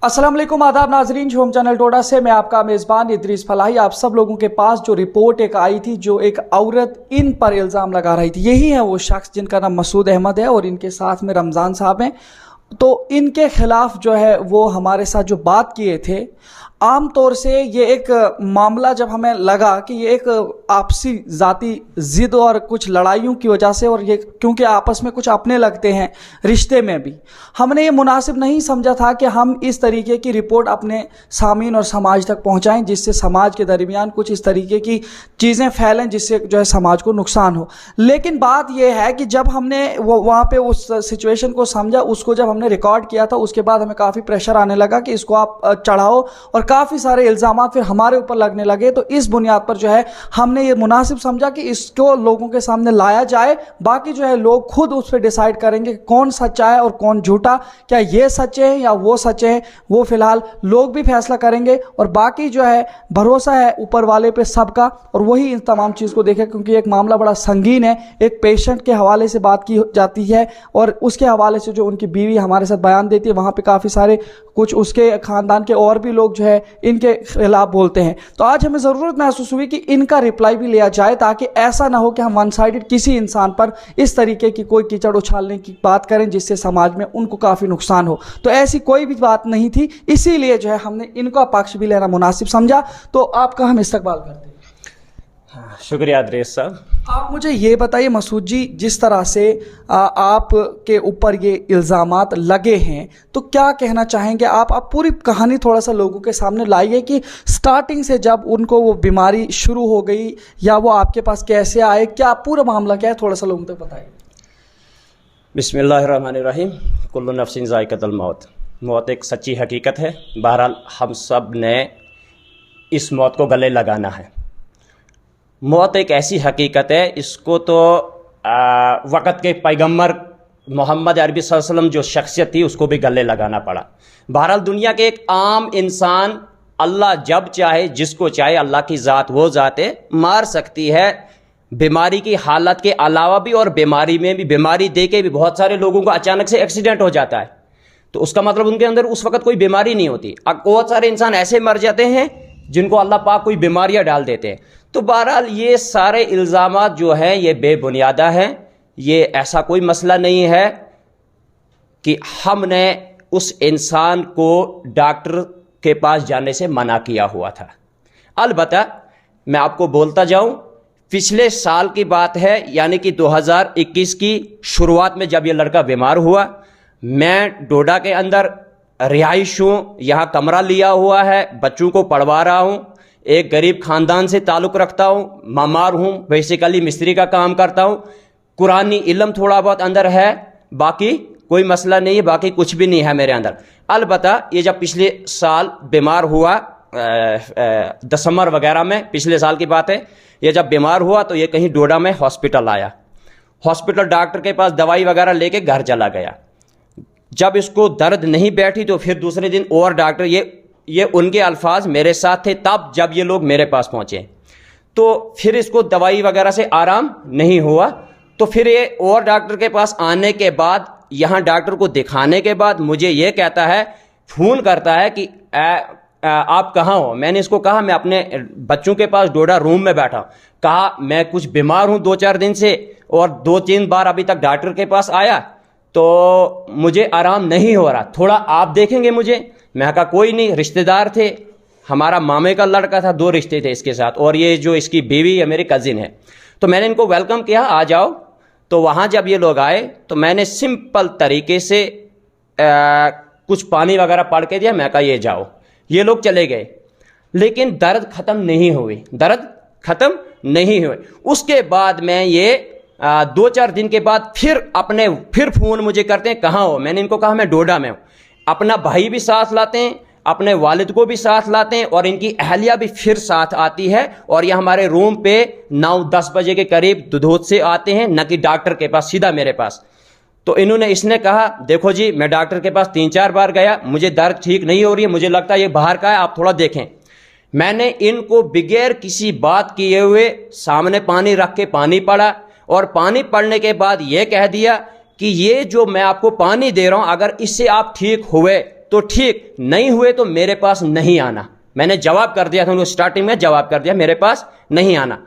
अस्सलाम वालेकुम, आदाब नाजरीन। होम चैनल टोडा से मैं आपका मेज़बान इद्रीस फलाही। आप सब लोगों के पास जो रिपोर्ट एक आई थी, जो एक औरत इन पर इल्ज़ाम लगा रही थी, यही है वो शख्स जिनका नाम मसूद अहमद है और इनके साथ में रमज़ान साहब हैं। तो इनके खिलाफ जो है वो हमारे साथ जो बात किए थे, आम तौर से ये एक मामला जब हमें लगा कि ये एक आपसी ज़ाती ज़िद और कुछ लड़ाइयों की वजह से, और ये क्योंकि आपस में कुछ अपने लगते हैं रिश्ते में भी, हमने ये मुनासिब नहीं समझा था कि हम इस तरीके की रिपोर्ट अपने सामीन और समाज तक पहुंचाएं, जिससे समाज के दरमियान कुछ इस तरीके की चीज़ें फैलें जिससे जो है समाज को नुकसान हो। लेकिन बात यह है कि जब हमने वो वहाँ पे उस सिचुएशन को समझा, उसको जब हमने रिकॉर्ड किया था, उसके बाद हमें काफ़ी प्रेशर आने लगा कि इसको आप चढ़ाओ, और काफ़ी सारे इल्ज़ामात फिर हमारे ऊपर लगने लगे। तो इस बुनियाद पर जो है हमने ये मुनासिब समझा कि इसको लोगों के सामने लाया जाए। बाकी जो है लोग खुद उस पर डिसाइड करेंगे कि कौन सच्चा है और कौन झूठा, क्या ये सच्चे हैं या वो सच्चे हैं, वो फिलहाल लोग भी फैसला करेंगे। और बाकी जो है भरोसा है ऊपर वाले पे सबका, और वही इन तमाम चीज़ को देखे, क्योंकि एक मामला बड़ा संगीन है। एक पेशेंट के हवाले से बात की जाती है और उसके हवाले से जो उनकी बीवी हमारे साथ बयान देती है, वहाँ पे काफ़ी सारे कुछ उसके ख़ानदान के और भी लोग जो है इनके खिलाफ बोलते हैं। तो आज हमें ज़रूरत महसूस हुई कि इनका रिप्लाई भी लिया जाए, ताकि ऐसा ना हो कि हम वन साइडेड किसी इंसान पर इस तरीके की कोई कीचड़ उछालने की बात करें जिससे समाज में उनको काफ़ी नुकसान हो। तो ऐसी कोई भी बात नहीं थी, इसीलिए जो है हमने इनका पक्ष भी लेना मुनासिब समझा। तो आपका हम इस्तकबाल करते हैं। शुक्रिया इद्रीस साहब। आप मुझे ये बताइए मसूद जी, जिस तरह से आपके ऊपर ये इल्ज़ामात लगे हैं, तो क्या कहना चाहेंगे आप पूरी कहानी थोड़ा सा लोगों के सामने लाइए कि स्टार्टिंग से जब उनको वो बीमारी शुरू हो गई या वो आपके पास कैसे आए, क्या पूरा मामला क्या है, थोड़ा सा लोगों तक बताइए। बिस्मिल्लाहिर्रहमानिर्रहीम। कुल्लु नफ्सिन ज़ाइक़तुल मौत। मौत एक सच्ची हकीकत है। बहरहाल हम सब ने इस मौत को गले लगाना है। मौत एक ऐसी हकीकत है, इसको तो वक़्त के पैगम्बर मोहम्मद अरबी सल्लल्लाहु अलैहि वसल्लम जो शख्सियत थी उसको भी गले लगाना पड़ा। बहरहाल दुनिया के एक आम इंसान, अल्लाह जब चाहे जिसको चाहे, अल्लाह की ज़ात वो ज़ात है, मार सकती है बीमारी की हालत के अलावा भी, और बीमारी में भी, बीमारी दे के भी बहुत सारे लोगों को अचानक से एक्सीडेंट हो जाता है, तो उसका मतलब उनके अंदर उस वक़्त कोई बीमारी नहीं होती। अब बहुत सारे इंसान ऐसे मर जाते हैं जिनको अल्लाह पाक कोई बीमारियां डाल देते हैं। तो बहरहाल ये सारे इल्ज़ामात जो हैं ये बेबुनियादा हैं। ये ऐसा कोई मसला नहीं है कि हमने उस इंसान को डॉक्टर के पास जाने से मना किया हुआ था। अलबत्ता मैं आपको बोलता जाऊं, पिछले साल की बात है, यानी कि 2021 की शुरुआत में जब ये लड़का बीमार हुआ, मैं डोडा के अंदर रिहाइश हूँ, यहाँ कमरा लिया हुआ है, बच्चों को पढ़वा रहा हूँ, एक गरीब ख़ानदान से ताल्लुक़ रखता हूँ, मामार हूँ, बेसिकली मिस्त्री का काम करता हूँ, कुरानी इल्म थोड़ा बहुत अंदर है, बाकी कोई मसला नहीं है, बाकी कुछ भी नहीं है मेरे अंदर। अलबत्ता ये जब पिछले साल बीमार हुआ, दिसंबर वगैरह में, पिछले साल की बात है, ये जब बीमार हुआ तो ये कहीं डोडा में हॉस्पिटल आया। हॉस्पिटल डॉक्टर के पास दवाई वगैरह लेके घर चला गया। जब इसको दर्द नहीं बैठी तो फिर दूसरे दिन और डॉक्टर, ये उनके अल्फाज मेरे साथ थे तब जब ये लोग मेरे पास पहुंचे, तो फिर इसको दवाई वगैरह से आराम नहीं हुआ। तो फिर ये और डॉक्टर के पास आने के बाद, यहाँ डॉक्टर को दिखाने के बाद मुझे ये कहता है, फ़ोन करता है कि आप कहाँ हो। मैंने इसको कहा मैं अपने बच्चों के पास डोडा रूम में बैठा। कहा मैं कुछ बीमार हूँ 2-4 दिन से, और 2-3 बार अभी तक डॉक्टर के पास आया तो मुझे आराम नहीं हो रहा, थोड़ा आप देखेंगे मुझे। मैं कहा कोई नहीं, रिश्तेदार थे, हमारा मामे का लड़का था, 2 रिश्ते थे इसके साथ, और ये जो इसकी बीवी है मेरी कज़िन है। तो मैंने इनको वेलकम किया, आ जाओ। तो वहाँ जब ये लोग आए तो मैंने सिंपल तरीके से कुछ पानी वगैरह पड़ के दिया। मैं कहा ये जाओ। ये लोग चले गए, लेकिन दर्द ख़त्म नहीं हुई, दर्द ख़त्म नहीं हुए। उसके बाद मैं ये 2-4 दिन के बाद फिर फ़ोन मुझे करते हैं, कहाँ हो। मैंने इनको कहा मैं डोडा में हूँ। अपना भाई भी साथ लाते हैं, अपने वालिद को भी साथ लाते हैं, और इनकी अहलिया भी फिर साथ आती है, और ये हमारे रूम पे 9-10 बजे के करीब दूध से आते हैं, न कि डॉक्टर के पास, सीधा मेरे पास। तो इसने कहा देखो जी, मैं डॉक्टर के पास 3-4 बार गया, मुझे दर्द ठीक नहीं हो रही है, मुझे लगता है ये बाहर का है, आप थोड़ा देखें। मैंने इनको बगैर किसी बात किए हुए सामने पानी रख के पानी पड़ा, और पानी पड़ने के बाद ये कह दिया कि ये जो मैं आपको पानी दे रहा हूं, अगर इससे आप ठीक हुए तो ठीक, नहीं हुए तो मेरे पास नहीं आना। मैंने जवाब कर दिया था उनको, स्टार्टिंग में जवाब कर दिया, मेरे पास नहीं आना।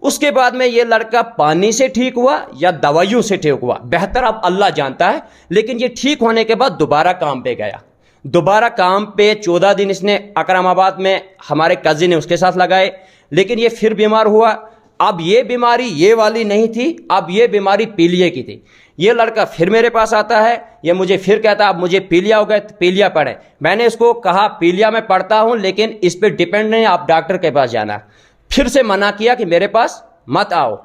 उसके बाद में ये लड़का पानी से ठीक हुआ या दवाइयों से ठीक हुआ, बेहतर अब अल्लाह जानता है। लेकिन ये ठीक होने के बाद दोबारा काम पे गया। दोबारा काम पे 14 दिन इसने अकरामाबाद में हमारे कजिन है उसके साथ लगाए, लेकिन ये फिर बीमार हुआ। अब ये बीमारी ये वाली नहीं थी, अब ये बीमारी पीलिया की थी। ये लड़का फिर मेरे पास आता है, ये मुझे फिर कहता अब मुझे पीलिया हो गया, पीलिया पड़े। मैंने इसको कहा पीलिया में पढ़ता हूं लेकिन इस पे डिपेंड नहीं, आप डॉक्टर के पास जाना। फिर से मना किया कि मेरे पास मत आओ।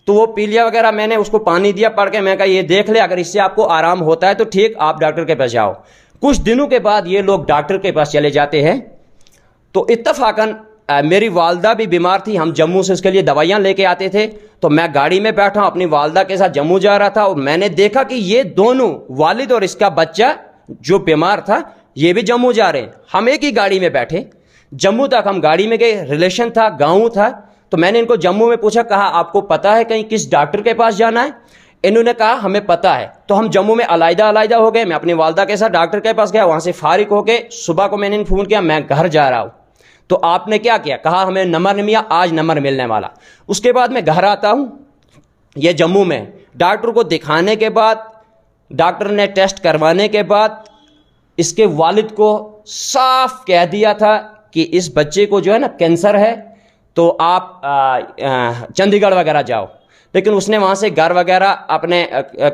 तो वो पीलिया वगैरह मैंने उसको पानी दिया पढ़ के, मैं कहा ये देख ले, अगर इससे आपको आराम होता है तो ठीक, आप डॉक्टर के पास जाओ। कुछ दिनों के बाद ये लोग डॉक्टर के पास चले जाते हैं। तो इत्तफाकन मेरी वालदा भी बीमार थी, हम जम्मू से उसके लिए दवाइयाँ लेके आते थे। तो मैं गाड़ी में बैठा हूँ अपनी वालदा के साथ, जम्मू जा रहा था और मैंने देखा कि ये दोनों, वालिद और इसका बच्चा जो बीमार था, ये भी जम्मू जा रहे हैं। हम एक ही गाड़ी में बैठे, जम्मू तक हम गाड़ी में गए। रिलेशन था, गाँव था। तो मैंने इनको जम्मू में पूछा, कहा आपको पता है कहीं किस डॉक्टर के पास जाना है? इन्होंने कहा हमें पता है। तो हम जम्मू में अलग-अलग हो गए। मैं अपनी वालदा के साथ डॉक्टर के पास गया, वहाँ से फारिग होके सुबह को मैंने फ़ोन किया मैं घर जा रहा हूँ। तो आपने क्या किया? कहा हमें नंबर नहीं मिला, आज नंबर मिलने वाला। उसके बाद मैं घर आता हूँ, ये जम्मू में डॉक्टर को दिखाने के बाद, डॉक्टर ने टेस्ट करवाने के बाद इसके वालिद को साफ कह दिया था कि इस बच्चे को जो है ना कैंसर है, तो आप चंडीगढ़ वगैरह जाओ। लेकिन उसने वहाँ से घर वगैरह अपने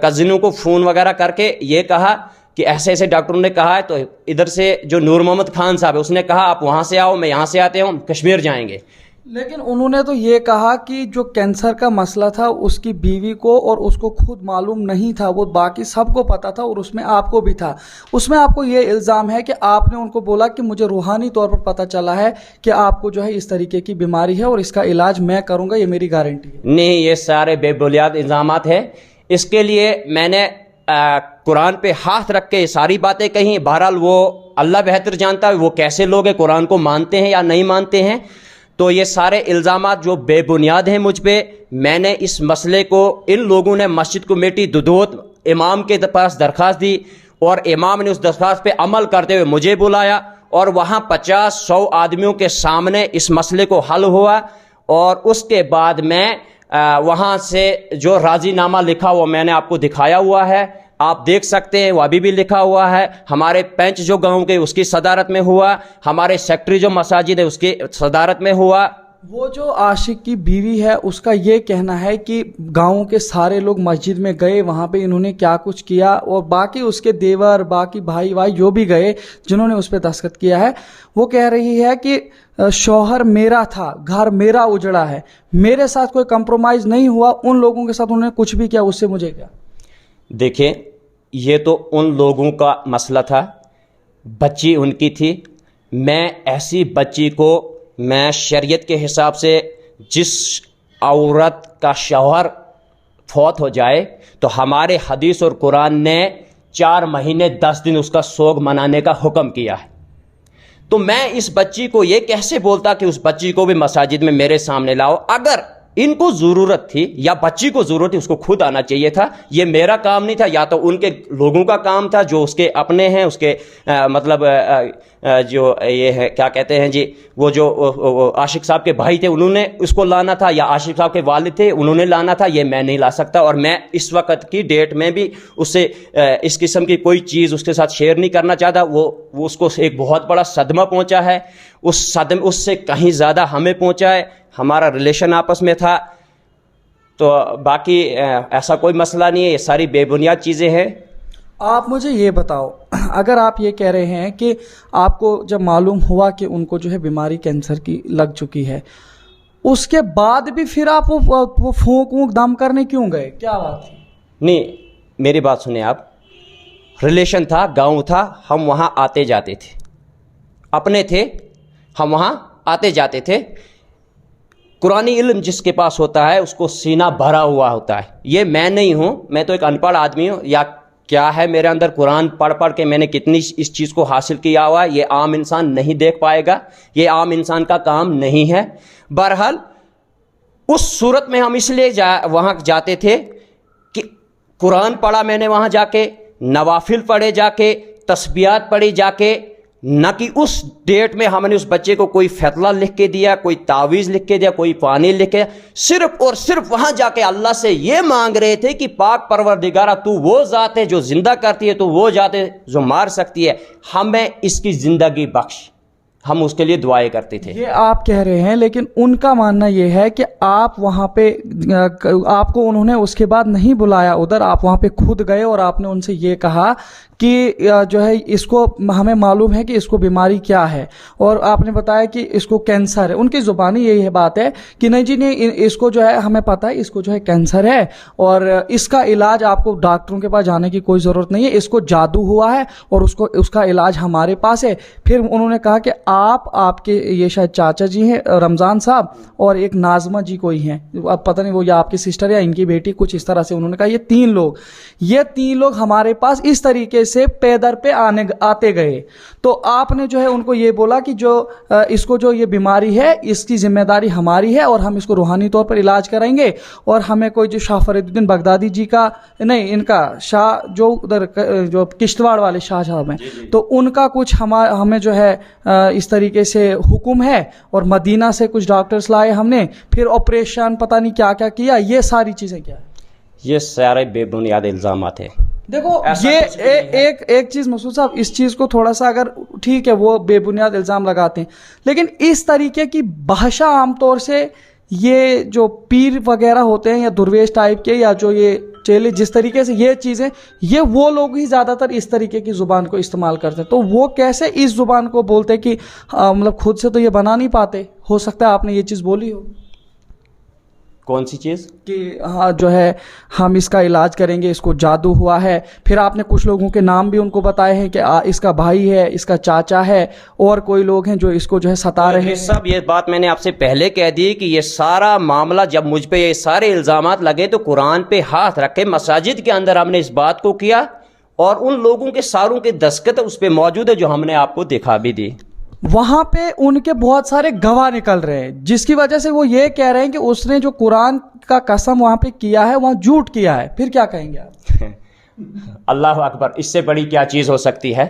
कजिनों को फ़ोन वगैरह करके ये कहा कि ऐसे ऐसे डॉक्टरों ने कहा है। तो इधर से जो नूर मोहम्मद खान साहब है, उसने कहा आप वहाँ से आओ, मैं यहाँ से आते हूँ, कश्मीर जाएंगे। लेकिन उन्होंने तो ये कहा कि जो कैंसर का मसला था उसकी बीवी को और उसको खुद मालूम नहीं था, वो बाकी सबको पता था और उसमें आपको भी था। उसमें आपको ये इल्ज़ाम है कि आपने उनको बोला कि मुझे रूहानी तौर पर पता चला है कि आपको जो है इस तरीके की बीमारी है और इसका इलाज मैं करूँगा, ये मेरी गारंटी है। नहीं, ये सारे बेबुनियाद इल्ज़ामात है। इसके लिए मैंने कुरान पे हाथ रख के सारी बातें कही। बहरहाल वो अल्लाह बेहतर जानता है वो कैसे लोग हैं, कुरान को मानते हैं या नहीं मानते हैं। तो ये सारे इल्ज़ामात जो बेबुनियाद हैं मुझ पे, मैंने इस मसले को, इन लोगों ने मस्जिद कमेटी दुदोत इमाम के पास दरख्वास्त दी और इमाम ने उस दरख्वास्त पे अमल करते हुए मुझे बुलाया और वहाँ 50-100 आदमियों के सामने इस मसले को हल हुआ। और उसके बाद मैं वहाँ से जो राजीनामा लिखा वो मैंने आपको दिखाया हुआ है, आप देख सकते हैं, वो अभी भी लिखा हुआ है। हमारे पंच जो गांव के उसकी सदारत में हुआ, हमारे सेक्रेटरी जो मसाजिद है उसकी सदारत में हुआ। वो जो आशिक की बीवी है उसका ये कहना है कि गांव के सारे लोग मस्जिद में गए, वहाँ पे इन्होंने क्या कुछ किया, और बाकी उसके देवर, बाकी भाई जो भी गए जिन्होंने उस पर दस्तखत किया है, वो कह रही है कि शौहर मेरा था, घर मेरा उजड़ा है, मेरे साथ कोई कंप्रोमाइज़ नहीं हुआ, उन लोगों के साथ उन्होंने कुछ भी किया, उससे मुझे क्या। देखिए, ये तो उन लोगों का मसला था, बच्ची उनकी थी। मैं ऐसी बच्ची को, मैं शरीयत के हिसाब से जिस औरत का शौहर फौत हो जाए तो हमारे हदीस और कुरान ने 4 महीने 10 दिन उसका सोग मनाने का हुक्म किया है। तो मैं इस बच्ची को ये कैसे बोलता कि उस बच्ची को भी मसाजिद में मेरे सामने लाओ? अगर इनको ज़रूरत थी या बच्ची को ज़रूरत थी, उसको खुद आना चाहिए था। ये मेरा काम नहीं था, या तो उनके लोगों का काम था जो उसके अपने हैं, उसके जो ये है क्या कहते हैं जी, वो जो आशिक साहब के भाई थे उन्होंने उसको लाना था, या आशिक साहब के वालिद थे उन्होंने लाना था। ये मैं नहीं ला सकता और मैं इस वक्त की डेट में भी उससे इस किस्म की कोई चीज़ उसके साथ शेयर नहीं करना चाहता। वो उसको एक बहुत बड़ा सदमा पहुंचा है, उस सदमे उससे कहीं ज़्यादा हमें पहुंचा है। हमारा रिलेशन आपस में था। तो बाकी ऐसा कोई मसला नहीं है, ये सारी बेबुनियाद चीज़ें हैं। आप मुझे ये बताओ, अगर आप ये कह रहे हैं कि आपको जब मालूम हुआ कि उनको जो है बीमारी कैंसर की लग चुकी है, उसके बाद भी फिर आप वो फूंक वूंक दम करने क्यों गए? क्या बात थी? नहीं, मेरी बात सुने आप। रिलेशन था, गांव था, हम वहाँ आते जाते थे, अपने थे, हम वहाँ आते जाते थे। कुरानी इल्म जिसके पास होता है उसको सीना भरा हुआ होता है। ये मैं नहीं हूँ, मैं तो एक अनपढ़ आदमी हूँ, या क्या है मेरे अंदर, कुरान पढ़ पढ़ के मैंने कितनी इस चीज़ को हासिल किया हुआ है, ये आम इंसान नहीं देख पाएगा, ये आम इंसान का काम नहीं है। बहरहाल उस सूरत में हम इसलिए वहाँ जाते थे कि कुरान पढ़ा मैंने वहाँ जाके, नवाफिल पढ़े जाके, तस्बीहात पढ़ी जाके, न कि उस डेट में हमने उस बच्चे को कोई फैसला लिख के दिया, कोई तावीज़ लिख के दिया, कोई पानी लिख के, सिर्फ और सिर्फ वहां जाके अल्लाह से ये मांग रहे थे कि पाक परवरदिगारा तू वो ज़ात है जो जिंदा करती है, तू वो ज़ात है जो मार सकती है, हमें इसकी ज़िंदगी बख्श। हम उसके लिए दुआएं करते थे। ये आप कह रहे हैं, लेकिन उनका मानना ये है कि आप वहां पे, आपको उन्होंने उसके बाद नहीं बुलाया उधर, आप वहां पे खुद गए और आपने उनसे ये कहा कि जो है इसको, हमें मालूम है कि इसको बीमारी क्या है, और आपने बताया कि इसको कैंसर है। उनकी जुबानी यही है बात है कि नहीं जी नहीं, इसको जो है हमें पता है इसको जो है कैंसर है और इसका इलाज आपको डॉक्टरों के पास जाने की कोई ज़रूरत नहीं है, इसको जादू हुआ है और उसका इलाज हमारे पास है। फिर उन्होंने कहा कि आपके ये शायद चाचा जी हैं रमज़ान साहब और एक नाजमा जी कोई हैं, अब पता नहीं वो या आपकी सिस्टर या इनकी बेटी, कुछ इस तरह से उन्होंने कहा ये तीन लोग हमारे पास इस तरीके से पैदर पे आते गए। तो आपने जो है उनको ये बोला कि जो इसको जो ये बीमारी है इसकी जिम्मेदारी हमारी है और हम इसको रूहानी तौर पर इलाज कराएंगे, और हमें कोई जो शाह फरीदुद्दीन बगदादी जी का नहीं, इनका शाह जो उधर जो किश्तवाड़ वाले शाह साहब हैं, तो उनका कुछ हमें जो है इस तरीके से हुक्म है, और मदीना से कुछ डॉक्टर्स लाए हमने, फिर ऑपरेशन पता नहीं क्या क्या किया। ये सारी चीज़ें क्या है? ये सारे बेबुनियाद इल्ज़ामात है। देखो ये एक चीज मसूद साहब, इस चीज को थोड़ा सा, अगर ठीक है वो बेबुनियाद इल्जाम लगाते हैं, लेकिन इस तरीके की भाषा आमतौर से ये जो पीर वगैरह होते हैं या दुर्वेश टाइप के, या जो ये चेले, जिस तरीके से ये चीजें, ये वो लोग ही ज्यादातर इस तरीके की जुबान को इस्तेमाल करते हैं। तो वो कैसे इस जुबान को बोलते कि मतलब खुद से तो ये बना नहीं पाते? हो सकता है आपने ये चीज बोली हो। कौन सी चीज़? कि हाँ जो है हम इसका इलाज करेंगे, इसको जादू हुआ है। फिर आपने कुछ लोगों के नाम भी उनको बताए हैं कि इसका भाई है, इसका चाचा है, और कोई लोग हैं जो इसको जो है सता रहे हैं। सब ये बात मैंने आपसे पहले कह दी कि ये सारा मामला जब मुझ पे ये सारे इल्ज़ामात लगे तो कुरान पे हाथ रखे, मसाजिद के अंदर हमने इस बात को किया, और उन लोगों के सारों के दस्तखत उस पर मौजूद है जो हमने आपको दिखा भी दी। वहां पे उनके बहुत सारे गवाह निकल रहे हैं, जिसकी वजह से वो ये कह रहे हैं कि उसने जो कुरान का कसम वहां पे किया है वहां झूठ किया है। फिर क्या कहेंगे आप? अल्लाह अकबर, इससे बड़ी क्या चीज़ हो सकती है?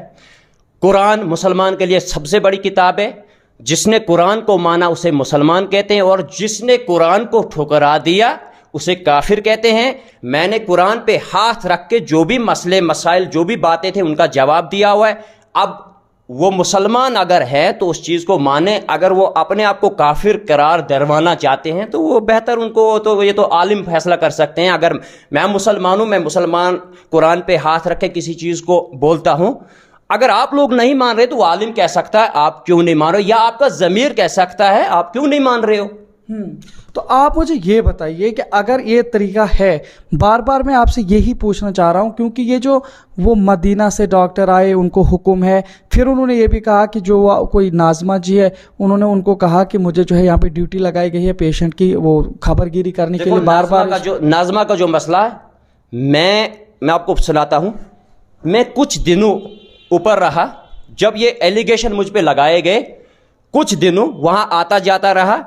कुरान मुसलमान के लिए सबसे बड़ी किताब है। जिसने कुरान को माना उसे मुसलमान कहते हैं, और जिसने कुरान को ठुकरा दिया उसे काफिर कहते हैं। मैंने कुरान पे हाथ रख के जो भी मसले मसाइल, जो भी बातें थे, उनका जवाब दिया हुआ है। अब वो मुसलमान अगर है तो उस चीज़ को माने, अगर वो अपने आप को काफिर करार दिलवाना चाहते हैं तो वो बेहतर, उनको तो ये तो आलिम फैसला कर सकते हैं। अगर मैं मुसलमान हूँ, मैं मुसलमान कुरान पे हाथ रख के किसी चीज़ को बोलता हूँ, अगर आप लोग नहीं मान रहे तो वो आलिम कह सकता है आप क्यों नहीं मान रहे हो, या आपका ज़मीर कह सकता है आप क्यों नहीं मान रहे हो। तो आप मुझे ये बताइए कि अगर ये तरीका है, बार बार मैं आपसे यही पूछना चाह रहा हूँ, क्योंकि ये जो वो मदीना से डॉक्टर आए उनको हुक्म है, फिर उन्होंने ये भी कहा कि जो कोई नाजमा जी है उन्होंने उनको कहा कि मुझे जो है यहाँ पे ड्यूटी लगाई गई है पेशेंट की वो खबरगिरी करने के लिए। बार बार नाजमा का जो मसला है, मैं आपको सुनाता हूँ। मैं कुछ दिनों ऊपर रहा, जब ये एलिगेशन मुझ पे लगाए गए, कुछ दिनों वहाँ आता जाता रहा।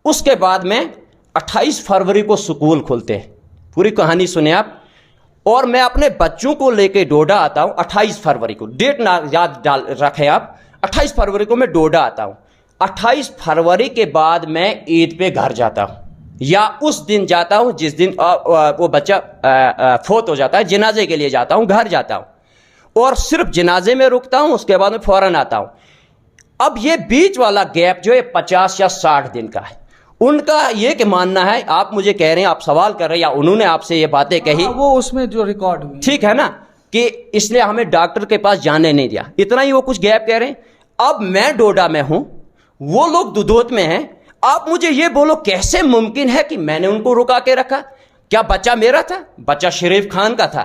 उसके बाद में 28 फरवरी को स्कूल खुलते हैं, पूरी कहानी सुने आप, और मैं अपने बच्चों को लेके डोडा आता हूँ 28 फरवरी को, डेट ना याद डाल रखें आप, 28 फरवरी को मैं डोडा आता हूँ। 28 फरवरी के बाद मैं ईद पे घर जाता हूँ, या उस दिन जाता हूँ जिस दिन वो बच्चा फोत हो जाता है, जनाजे के लिए जाता हूँ, घर जाता हूँ, और सिर्फ जनाजे में रुकता हूँ, उसके बाद में फौरन आता हूँ। अब ये बीच वाला गैप जो है 50 या 60 दिन का है। उनका ये कि मानना है, आप मुझे कह रहे हैं, आप सवाल कर रहे हैं, या उन्होंने आपसे ये बातें कही, वो उसमें जो रिकॉर्ड हुई, ठीक है ना, कि इसलिए हमें डॉक्टर के पास जाने नहीं दिया, इतना ही वो कुछ गैप कह रहे हैं। अब मैं डोडा में हूं, वो लोग दुधोत में हैं। आप मुझे ये बोलो कैसे मुमकिन है कि मैंने उनको रुका के रखा? क्या बच्चा मेरा था? बच्चा शरीफ खान का था?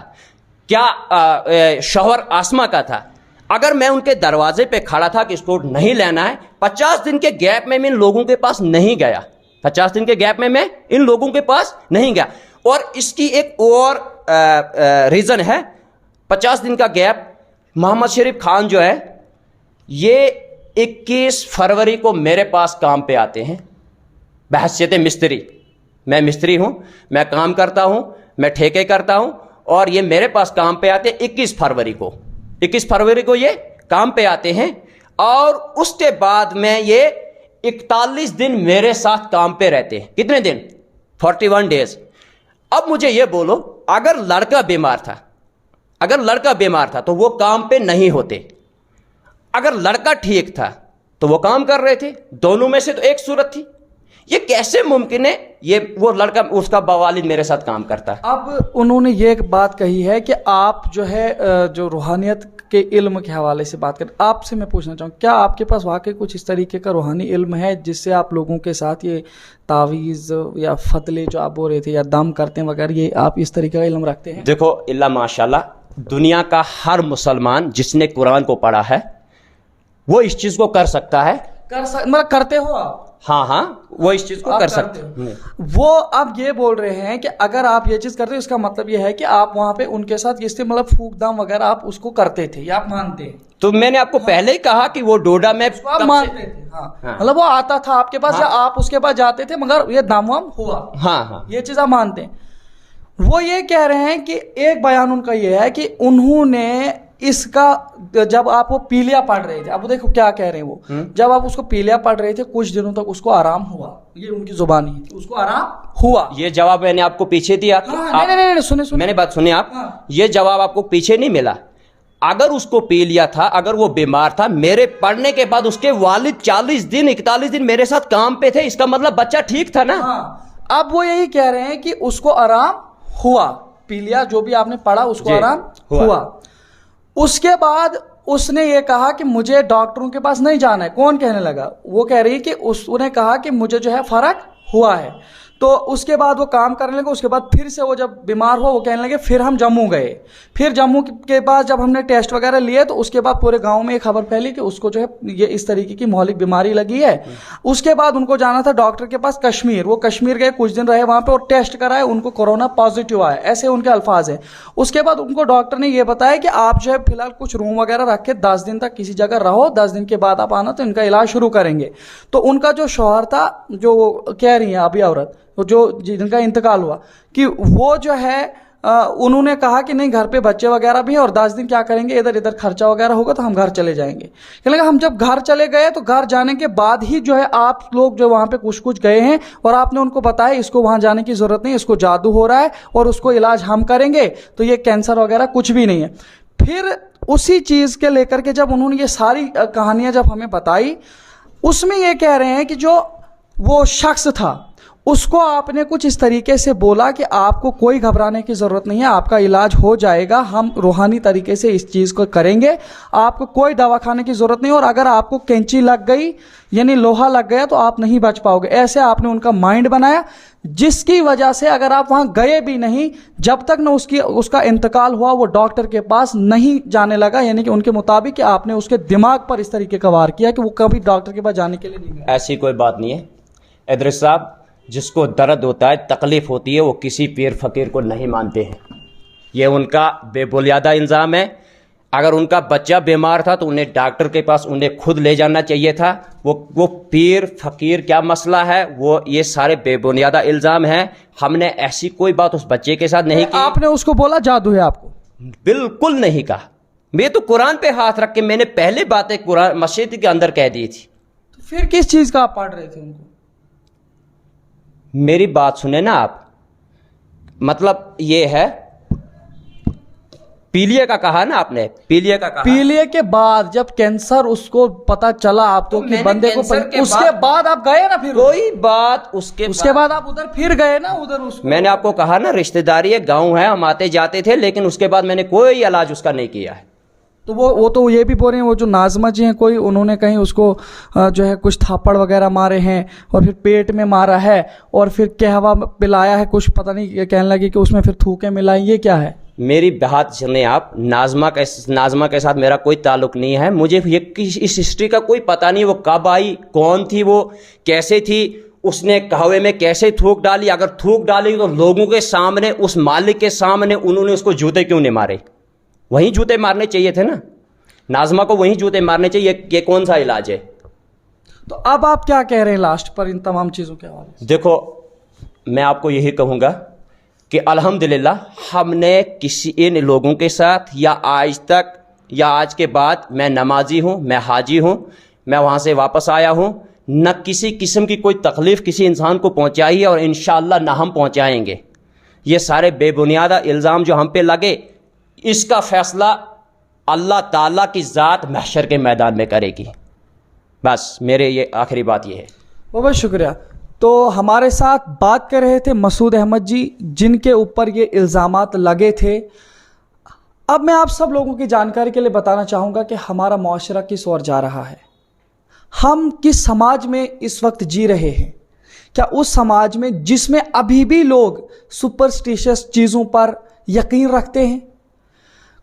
क्या शौहर आसमा का था? अगर मैं उनके दरवाजे पे खड़ा था कि इसको नहीं लेना है, 50 दिन के गैप में मैं इन लोगों के पास नहीं गया, 50 दिन के गैप में मैं इन लोगों के पास नहीं गया। और इसकी एक और रीज़न है, 50 दिन का गैप, मोहम्मद शरीफ खान जो है ये 21 फरवरी को मेरे पास काम पे आते हैं बहैसियत मिस्त्री। मैं मिस्त्री हूँ, मैं काम करता हूँ, मैं ठेके करता हूँ, और ये मेरे पास काम पे आते हैं 21 फरवरी को। 21 फरवरी को ये काम पे आते हैं। और उसके बाद में ये 41 दिन मेरे साथ काम पे रहते हैं। कितने दिन? 41 डेज। अब मुझे ये बोलो, अगर लड़का बीमार था तो वो काम पे नहीं होते, अगर लड़का ठीक था तो वो काम कर रहे थे। दोनों में से तो एक सूरत थी। ये कैसे मुमकिन है? ये वो लड़का, उसका वालिद मेरे साथ काम करता है। अब उन्होंने ये एक बात कही है कि आप जो है जो रूहानियत के इल्म के हवाले से बात करें, आपसे मैं पूछना चाहूँ, क्या आपके पास वाकई कुछ इस तरीके का रूहानी इल्म है जिससे आप लोगों के साथ ये तावीज़ या फतले जो आप बोल रहे थे या दम करते हैं वगैरह, ये आप इस तरीके का इल्म रखते हैं? देखो, इल्ला माशाल्लाह दुनिया का हर मुसलमान जिसने कुरान को पढ़ा है वो इस चीज़ को कर सकता है। मतलब करते हो आप? हाँ, वो इस चीज को कर सकते हैं। वो अब ये बोल रहे हैं कि अगर आप ये चीज करते हो, इसका मतलब ये है कि आप वहां पे उनके साथ इससे मतलब फूकदाम वगैरह आप उसको करते थे या आप मानते हैं? तो मैंने आपको पहले ही कहा कि वो डोडा में आप मानते थे। हाँ। मतलब वो आता था आपके पास, या आप उसके पास जाते थे, मगर ये दाम वाम हुआ। हाँ, ये चीज आप मानते हैं। वो ये कह रहे हैं कि एक बयान उनका ये है कि उन्होंने इसका, जब आप वो पीलिया पढ़ रहे थे, अब देखो क्या कह रहे हैं वो, जब आप उसको पीलिया पढ़ रहे थे कुछ दिनों तक उसको आराम हुआ, ये उनकी जुबानी है, उसको आराम हुआ। ये जवाब मैंने आपको पीछे दिया। नहीं, सुने मैंने बात सुनी आप। ये जवाब आपको पीछे नहीं मिला। अगर उसको पी लिया था, अगर वो बीमार था, मेरे पढ़ने के बाद उसके वालिद 40 दिन 41 दिन मेरे साथ काम पे थे, इसका मतलब बच्चा ठीक था ना। अब वो यही कह रहे हैं कि उसको आराम हुआ, पीलिया जो भी आपने पढ़ा उसको आराम हुआ। उसके बाद उसने ये कहा कि मुझे डॉक्टरों के पास नहीं जाना है। कौन कहने लगा? वो कह रही है कि उसने कहा कि मुझे जो है फर्क हुआ है। तो उसके बाद वो काम करने लगे। उसके बाद फिर से वो जब बीमार हुआ, वो कहने लगे फिर हम जम्मू गए। फिर जम्मू के बाद जब हमने टेस्ट वगैरह लिए तो उसके बाद पूरे गांव में एक खबर फैली कि उसको जो है ये इस तरीके की मौलिक बीमारी लगी है। उसके बाद उनको जाना था डॉक्टर के पास कश्मीर। वो कश्मीर गए, कुछ दिन रहे वहां पे और टेस्ट कराए, उनको कोरोना पॉजिटिव आया, ऐसे उनके अल्फाज हैं। उसके बाद उनको डॉक्टर ने ये बताया कि आप जो है फिलहाल कुछ रूम वगैरह रख के 10 दिन तक किसी जगह रहो, 10 दिन के बाद आप आना तो इनका इलाज शुरू करेंगे। तो उनका जो शौहर था, जो कह रही है अभी औरत, जो जिनका इंतकाल हुआ, कि वो जो है उन्होंने कहा कि नहीं, घर पे बच्चे वगैरह भी हैं और 10 दिन क्या करेंगे, इधर इधर खर्चा वगैरह होगा तो हम घर चले जाएंगे। कहने लगा हम जब घर चले गए तो घर जाने के बाद ही जो है आप लोग जो वहां पे कुछ गए हैं और आपने उनको बताया इसको वहां जाने की जरूरत नहीं, इसको जादू हो रहा है और उसको इलाज हम करेंगे, तो ये कैंसर वगैरह कुछ भी नहीं है। फिर उसी चीज के लेकर के जब उन्होंने ये सारी कहानियां जब हमें बताई, उसमें ये कह रहे हैं कि जो वो शख्स था उसको आपने कुछ इस तरीके से बोला कि आपको कोई घबराने की ज़रूरत नहीं है, आपका इलाज हो जाएगा, हम रूहानी तरीके से इस चीज़ को करेंगे, आपको कोई दवा खाने की ज़रूरत नहीं, और अगर आपको कैंची लग गई यानी लोहा लग गया तो आप नहीं बच पाओगे। ऐसे आपने उनका माइंड बनाया, जिसकी वजह से अगर आप वहाँ गए भी नहीं, जब तक न उसका इंतकाल हुआ, वो डॉक्टर के पास नहीं जाने लगा। यानी कि उनके मुताबिक कि आपने उसके दिमाग पर इस तरीके का वार किया कि वो कभी डॉक्टर के पास जाने के लिए नहीं गया। ऐसी कोई बात नहीं है इदरीस साहब। जिसको दर्द होता है, तकलीफ होती है, वो किसी पीर फकीर को नहीं मानते हैं। ये उनका बेबुनियादा इल्ज़ाम है। अगर उनका बच्चा बीमार था तो उन्हें डॉक्टर के पास उन्हें खुद ले जाना चाहिए था। वो पीर फकीर क्या मसला है, वो ये सारे बेबुनियादा इल्ज़ाम हैं। हमने ऐसी कोई बात उस बच्चे के साथ नहीं की। आपने उसको बोला जादू है आपको? बिल्कुल नहीं कहा। मैं तो कुरान पे हाथ रख के मैंने पहले बातें कुरान मस्जिद के अंदर कह दी थी। तो फिर किस चीज़ का आप पढ़ रहे थे उनको? मेरी बात सुने ना आप। मतलब ये है, पीलिया का कहा ना आपने, पीलिया का कहा। पीलिया के बाद जब कैंसर उसको पता चला आपको कि बंदे को, उसके बाद आप गए ना फिर? कोई बात उसके बाद आप उधर फिर गए ना उधर उसको? मैंने आपको कहा ना, रिश्तेदारी है, गांव है, हम आते जाते थे, लेकिन उसके बाद मैंने कोई इलाज उसका नहीं किया है। तो वो तो ये भी बोल रहे हैं, वो जो नाजमा जी हैं कोई, उन्होंने कहीं उसको जो है कुछ थापड़ वगैरह मारे हैं और फिर पेट में मारा है और फिर कहवा पिलाया है कुछ, पता नहीं, ये कहने लगी कि उसमें फिर थूके मिलाई। ये क्या है? मेरी बात सुने आप। नाजमा के साथ मेरा कोई ताल्लुक नहीं है। मुझे इस हिस्ट्री का कोई पता नहीं, वो कब आई, कौन थी, वो कैसे थी, उसने कहवे में कैसे थूक डाली। अगर थूक डाली तो लोगों के सामने, उस मालिक के सामने उन्होंने उसको जूते क्यों नहीं मारे? वहीं जूते मारने चाहिए थे ना, नाजमा को वहीं जूते मारने चाहिए। ये कौन सा इलाज है? तो अब आप क्या कह रहे हैं लास्ट पर इन तमाम चीज़ों के हवाले से? देखो, मैं आपको यही कहूँगा कि अल्हम्दुलिल्लाह हमने किसी इन लोगों के साथ या आज तक या आज के बाद मैं नमाजी हूँ, मैं हाजी हूँ, मैं वहाँ से वापस आया हूँ, न किसी किस्म की कोई तकलीफ़ किसी इंसान को पहुँचाई है और इंशाअल्लाह ना हम पहुँचाएंगे। ये सारे बेबुनियादा इल्ज़ाम जो हम पे लगे, इसका फ़ैसला अल्लाह ताला की ज़ात महशर के मैदान में करेगी। बस मेरे ये आखिरी बात ये है। बहुत शुक्रिया। तो हमारे साथ बात कर रहे थे मसूद अहमद जी, जिनके ऊपर ये इल्ज़ामात लगे थे। अब मैं आप सब लोगों की जानकारी के लिए बताना चाहूँगा कि हमारा मुआशरा किस ओर जा रहा है, हम किस समाज में इस वक्त जी रहे हैं। क्या उस समाज में जिसमें अभी भी लोग सुपरस्टिशियस चीज़ों पर यकीन रखते हैं,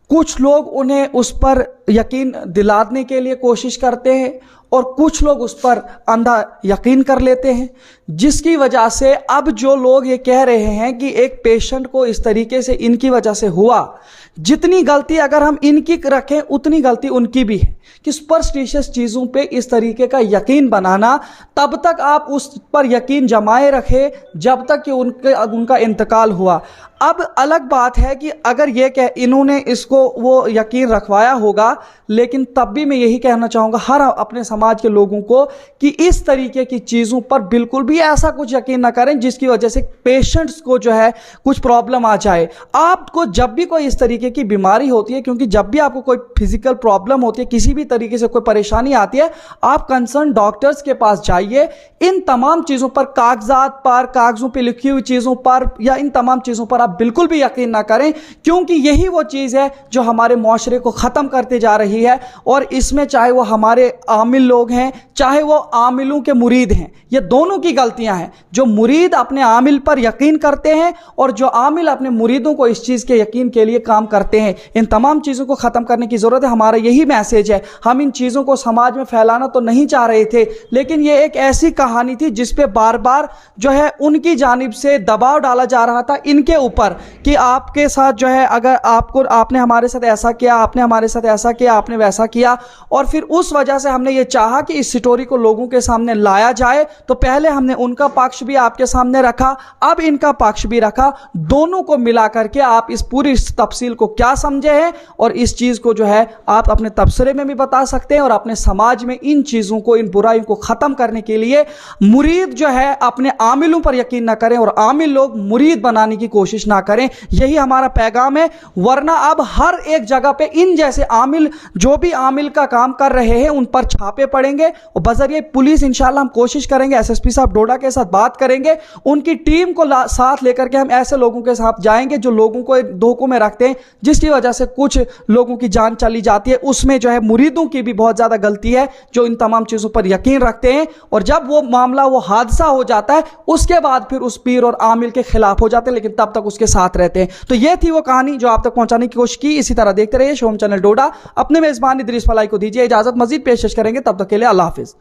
कुछ लोग उन्हें उस पर यकीन दिलाने के लिए कोशिश करते हैं और कुछ लोग उस पर अंधा यकीन कर लेते हैं, जिसकी वजह से अब जो लोग ये कह रहे हैं कि एक पेशेंट को इस तरीके से इनकी वजह से हुआ, जितनी गलती अगर हम इनकी रखें उतनी गलती उनकी भी है कि सुपरस्टिशियस चीज़ों पे इस तरीके का यकीन बनाना। तब तक आप उस पर यकीन जमाए रखें जब तक कि उनका इंतकाल हुआ। अब अलग बात है कि अगर ये कह इन्होंने इसको वो यकीन रखवाया होगा, लेकिन तब भी मैं यही कहना चाहूँगा हर अपने समाज के लोगों को कि इस तरीके की चीज़ों पर बिल्कुल भी ऐसा कुछ यकीन ना करें जिसकी वजह से पेशेंट्स को जो है कुछ प्रॉब्लम आ जाए। आपको जब भी कोई इस तरीके की बीमारी होती है, क्योंकि जब भी आपको कोई फिजिकल प्रॉब्लम होती है, किसी भी तरीके से कोई परेशानी आती है, आप कंसर्न डॉक्टर्स के पास जाइए। इन तमाम चीज़ों पर, कागजात पर, कागजों पर लिखी हुई चीज़ों पर या इन तमाम चीज़ों पर आप बिल्कुल भी यकीन ना करें, क्योंकि यही वो चीज़ है जो हमारे मुआशरे को ख़त्म करते जा रही है। और इसमें चाहे वो हमारे आमिल लोग हैं, चाहे वो आमिलों के मुरीद हैं, ये दोनों की गलतियां हैं। जो मुरीद अपने आमिल पर यकीन करते हैं और जो आमिल अपने मुरीदों को इस चीज़ के यकीन के लिए काम करते हैं, इन तमाम चीज़ों को ख़त्म करने की ज़रूरत है। हमारा यही मैसेज है। हम इन चीज़ों को समाज में फैलाना तो नहीं चाह रहे थे, लेकिन ये एक ऐसी कहानी थी जिस पे बार बार जो है उनकी जानिब से दबाव डाला जा रहा था इनके ऊपर कि आपके साथ जो है, अगर आपने हमारे साथ ऐसा किया, आपने हमारे साथ ऐसा किया, आपने वैसा किया। और फिर उस वजह से हमने ये चाहा कि इस स्टोरी को लोगों के सामने लाया जाए। तो पहले हमने उनका पक्ष भी आपके सामने रखा, अब इनका पक्ष भी रखा। दोनों को मिला करके आप इस पूरी तफसील को क्या समझे हैं और इस चीज़ को जो है आप अपने तबसरे में भी बता सकते हैं। और अपने समाज में इन चीज़ों को, इन बुराइयों को ख़त्म करने के लिए मुरीद जो है अपने आमिलों पर यकीन ना करें और आमिल लोग मुरीद बनाने की कोशिश ना करें। यही हमारा पैगाम है। वरना अब हर एक जगह पे इन जैसे आमिल, जो भी आमिल का काम कर रहे हैं, उन पर छापे पड़ेंगे और बजरिए पुलिस इंशाल्लाह हम कोशिश करेंगे, एसएसपी साहब डोडा के साथ बात करेंगे, उनकी टीम को साथ लेकर के हम ऐसे लोगों के साथ जाएंगे जो लोगों को धोखों में रखते हैं, जिसकी वजह से कुछ लोगों की जान चली जाती है। उसमें जो है मुरीदों की भी बहुत ज़्यादा गलती है जो इन तमाम चीज़ों पर यकीन रखते हैं। और जब वो मामला, वो हादसा हो जाता है, उसके बाद फिर उस पीर और आमिल के खिलाफ हो जाते हैं, लेकिन तब तक उसके साथ रहते हैं। तो ये थी वो कहानी जो आप तक पहुंचाने की कोशिश की। इसी तरह देखते रहिए शोम चैनल डोडा। अपने मेजबान इदरीस फलाई को दीजिए इजाजत, मजीद पेशकश करेंगे, तब तक के लिए अल्लाह हाफिज।